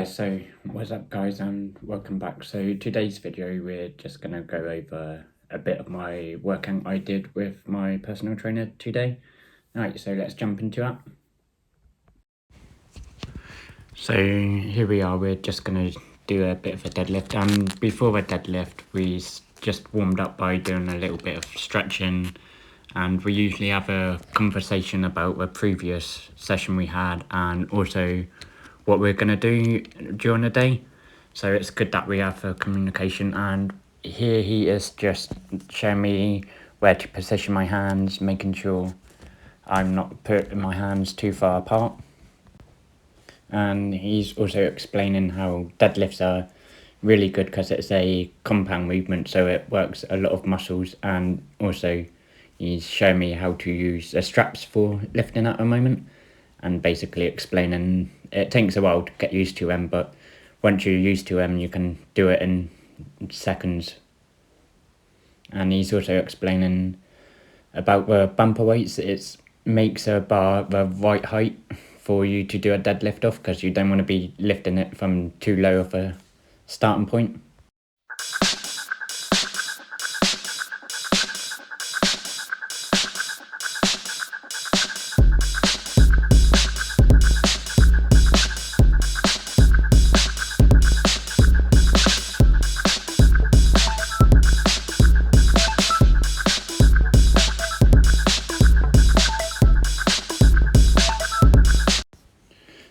So what's up guys and welcome back. So today's video we're just going to go over a bit of my workout I did with my personal trainer today. Alright, so let's jump into it. So here we are, we're just going to do a bit of a deadlift, and before the deadlift we just warmed up by doing a little bit of stretching, and we usually have a conversation about the previous session we had and also what we're going to do during the day. So it's good that we have a communication, and here he is just showing me where to position my hands, making sure I'm not putting my hands too far apart. And he's also explaining how deadlifts are really good because it's a compound movement, so it works a lot of muscles, and also he's showing me how to use the straps for lifting at the moment, and basically explaining it takes a while to get used to them, but once you're used to them you can do it in seconds. And he's also explaining about the bumper weights. It makes a bar the right height for you to do a deadlift off, because you don't want to be lifting it from too low of a starting point.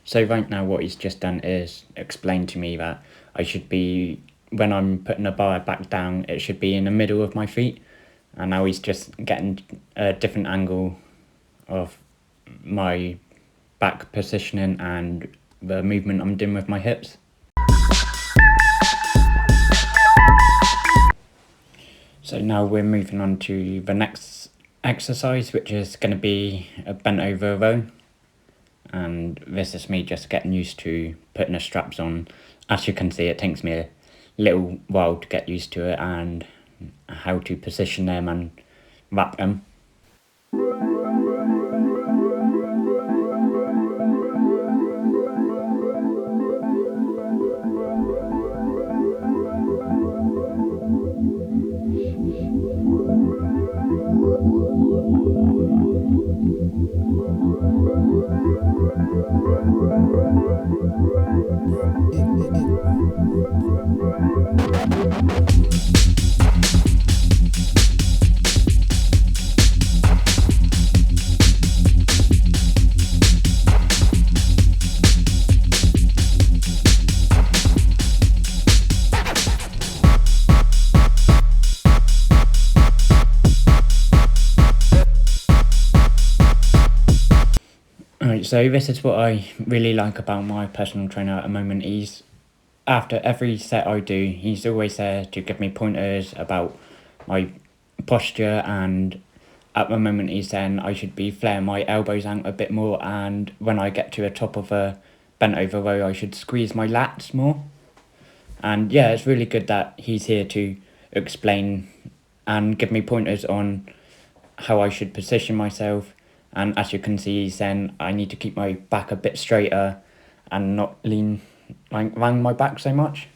So right now what he's just done is explain to me that I should be, when I'm putting the bar back down, it should be in the middle of my feet. And now he's just getting a different angle of my back positioning and the movement I'm doing with my hips. So now we're moving on to the next exercise, which is going to be a bent over row. And this is me just getting used to putting the straps on. As you can see, it takes me a little while to get used to it and how to position them and wrap them. Alright, so this is what I really like about my personal trainer at the moment. He's, after every set I do, he's always there to give me pointers about my posture, and at the moment he's saying I should be flaring my elbows out a bit more, and when I get to the top of a bent over row I should squeeze my lats more. And yeah, it's really good that he's here to explain and give me pointers on how I should position myself. And as you can see, he's saying I need to keep my back a bit straighter and not lean like around my back so much.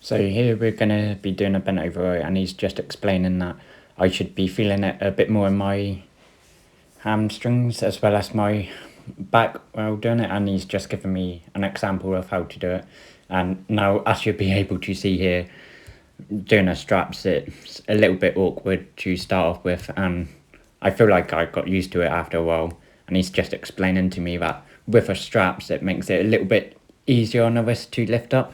So here we're going to be doing a bent over row, and he's just explaining that I should be feeling it a bit more in my hamstrings as well as my back while doing it, and he's just given me an example of how to do it. And now, as you'll be able to see here, doing the straps, it's a little bit awkward to start off with, and I feel like I got used to it after a while. And he's just explaining to me that with the straps it makes it a little bit easier on the wrist to lift up.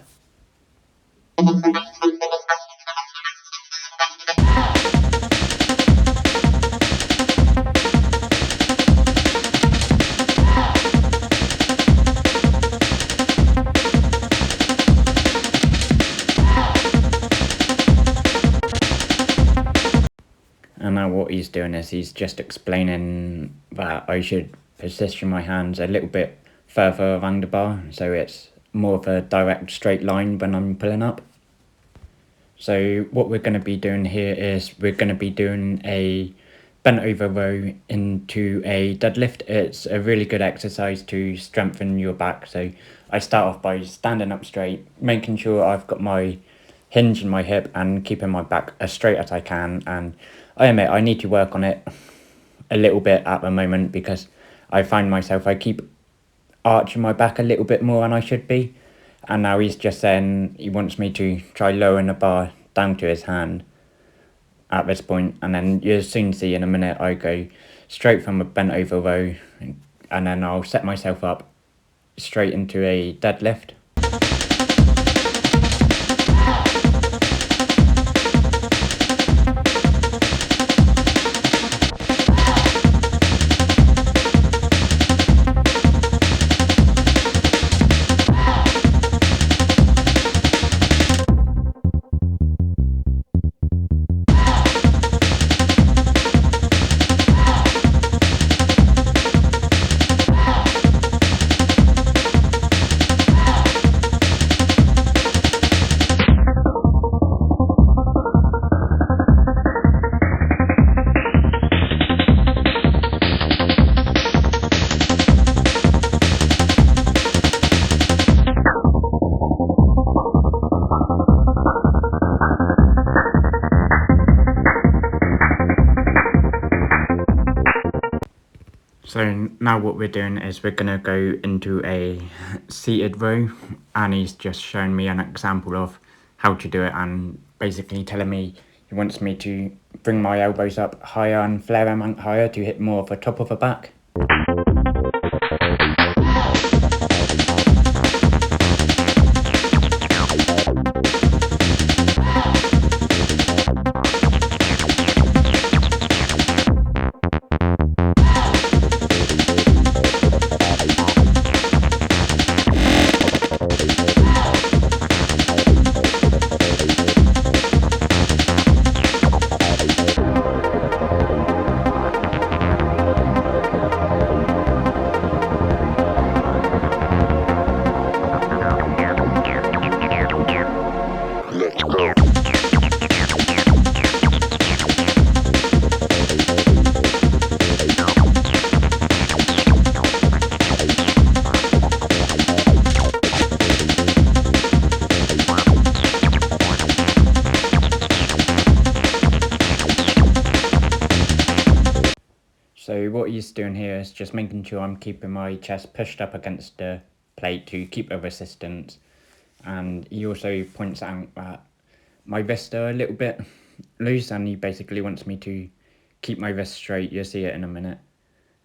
now what he's doing is he's just explaining that I should position my hands a little bit further around the bar, so it's more of a direct straight line when I'm pulling up. So what we're going to be doing here is we're going to be doing a bent over row into a deadlift. It's a really good exercise to strengthen your back. So I start off by standing up straight, making sure I've got my hinge in my hip and keeping my back as straight as I can. And I admit I need to work on it a little bit at the moment, because I find myself, I keep arching my back a little bit more than I should be. And now he's just saying he wants me to try lowering the bar down to his hand at this point, and then you'll soon see in a minute I go straight from a bent over row, and then I'll set myself up straight into a deadlift. So now what we're doing is we're going to go into a seated row, and he's just showing me an example of how to do it, and basically telling me he wants me to bring my elbows up higher and flare them out higher to hit more of the top of the back. So what he's doing here is just making sure I'm keeping my chest pushed up against the plate to keep the resistance. And he also points out that my wrists are a little bit loose, and he basically wants me to keep my wrists straight. You'll see it in a minute.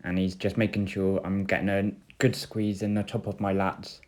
And he's just making sure I'm getting a good squeeze in the top of my lats.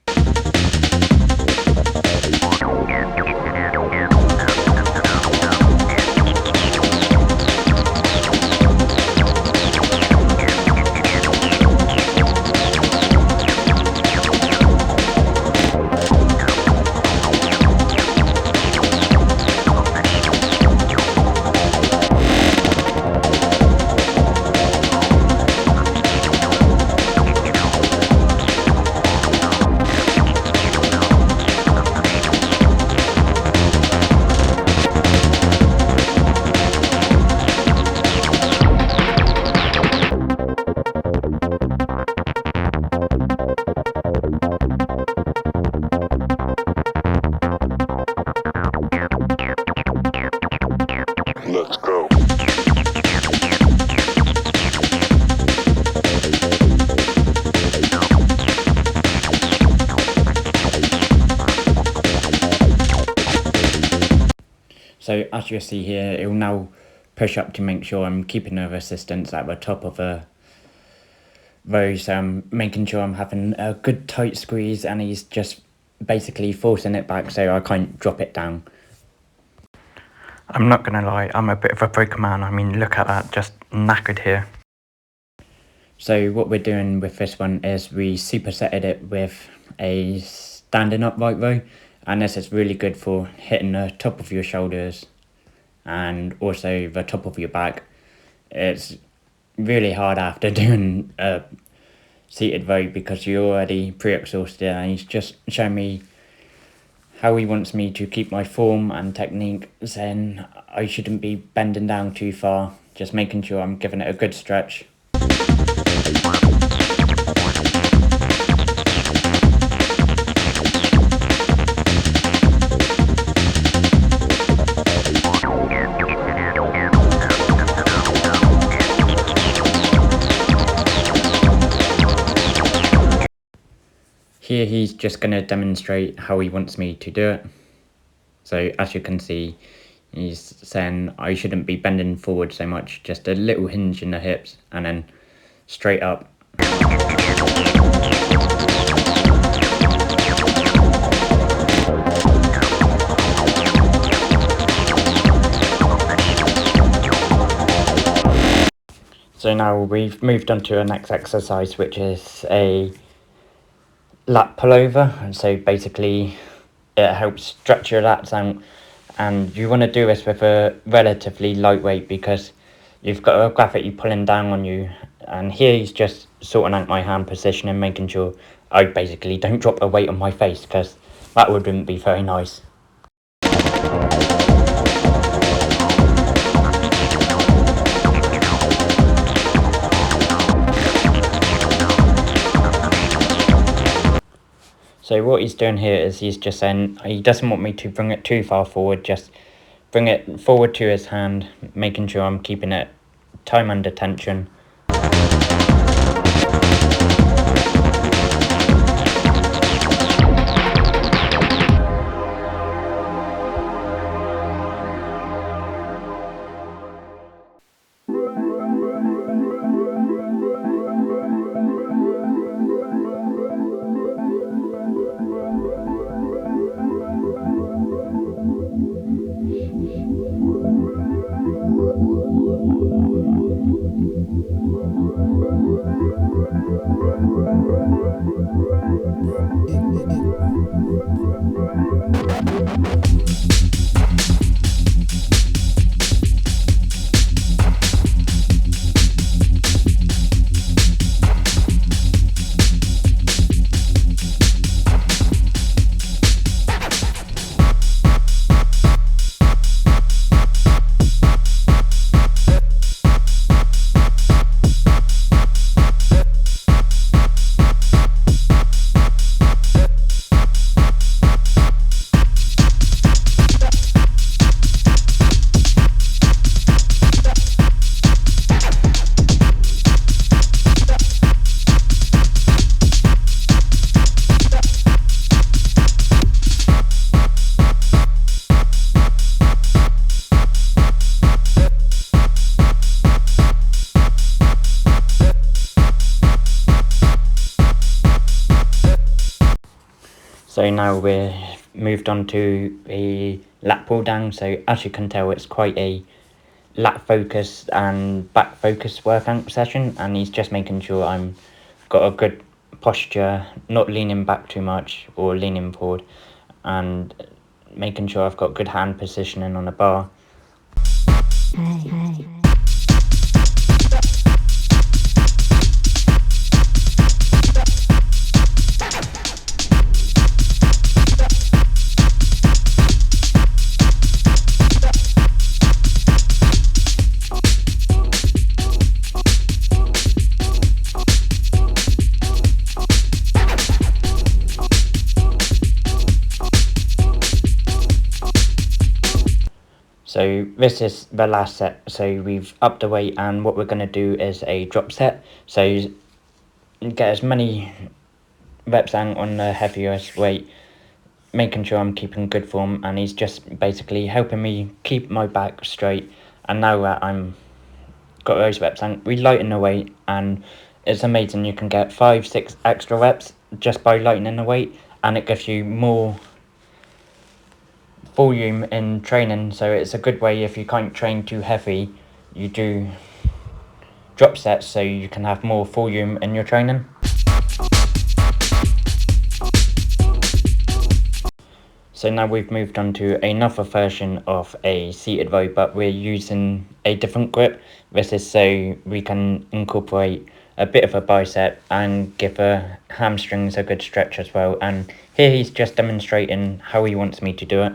Let's go. So as you see here, it will now push up to make sure I'm keeping the resistance at the top of the row. So I'm making sure I'm having a good tight squeeze, and he's just basically forcing it back so I can't drop it down. I'm not going to lie, I'm a bit of a broken man. I mean, look at that, just knackered here. So what we're doing with this one is we supersetted it with a standing upright row, and this is really good for hitting the top of your shoulders and also the top of your back. it's really hard after doing a seated row because you're already pre-exhausted, and he's just shown me how he wants me to keep my form and technique, saying I shouldn't be bending down too far, just making sure I'm giving it a good stretch. Here he's just going to demonstrate how he wants me to do it. So as you can see, he's saying I shouldn't be bending forward so much, just a little hinge in the hips and then straight up. So now we've moved on to our next exercise, which is a lat pullover. And so basically it helps stretch your lats out, and you want to do this with a relatively light weight because you've got a gravity pulling down on you. And here he's just sorting out my hand position and making sure I basically don't drop a weight on my face, because that wouldn't be very nice. So what he's doing here is he's just saying he doesn't want me to bring it too far forward, just bring it forward to his hand, making sure I'm keeping it time under tension. So now we're moved on to a lat pull down. So as you can tell, it's quite a lat focused and back focused workout session, and he's just making sure I'm got a good posture, not leaning back too much or leaning forward, and making sure I've got good hand positioning on the bar. So this is the last set, so we've upped the weight, and what we're going to do is a drop set. So get as many reps out on the heaviest weight, making sure I'm keeping good form, and he's just basically helping me keep my back straight. And now that I'm got those reps out, we lighten the weight, and it's amazing. You can get 5-6 extra reps just by lightening the weight, and it gives you more volume in training. So it's a good way, if you can't train too heavy, you do drop sets so you can have more volume in your training. So So now we've moved on to another version of a seated row, but we're using a different grip. This is so we can incorporate a bit of a bicep and give the hamstrings a good stretch as well. And here he's just demonstrating how he wants me to do it.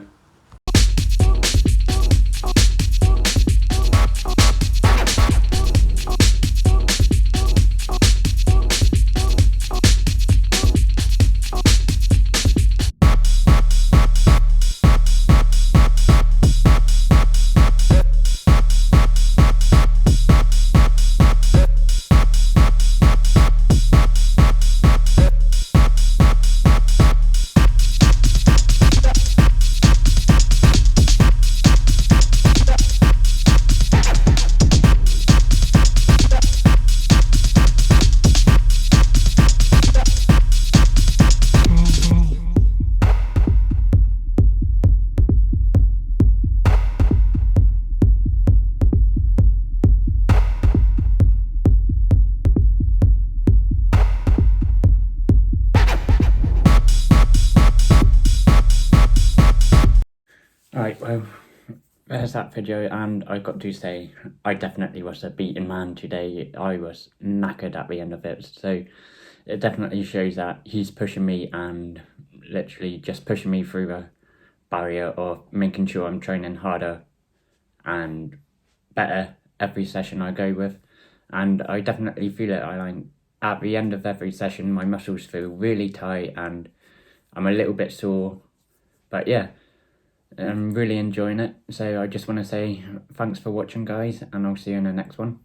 Right, well, there's that video, and I got to say, I definitely was a beaten man today. I was knackered at the end of it, so it definitely shows that he's pushing me and literally just pushing me through the barrier of making sure I'm training harder and better every session I go with. And I definitely feel it. I like at the end of every session, my muscles feel really tight and I'm a little bit sore. But yeah, I'm really enjoying it. So I just want to say thanks for watching, guys, and I'll see you in the next one.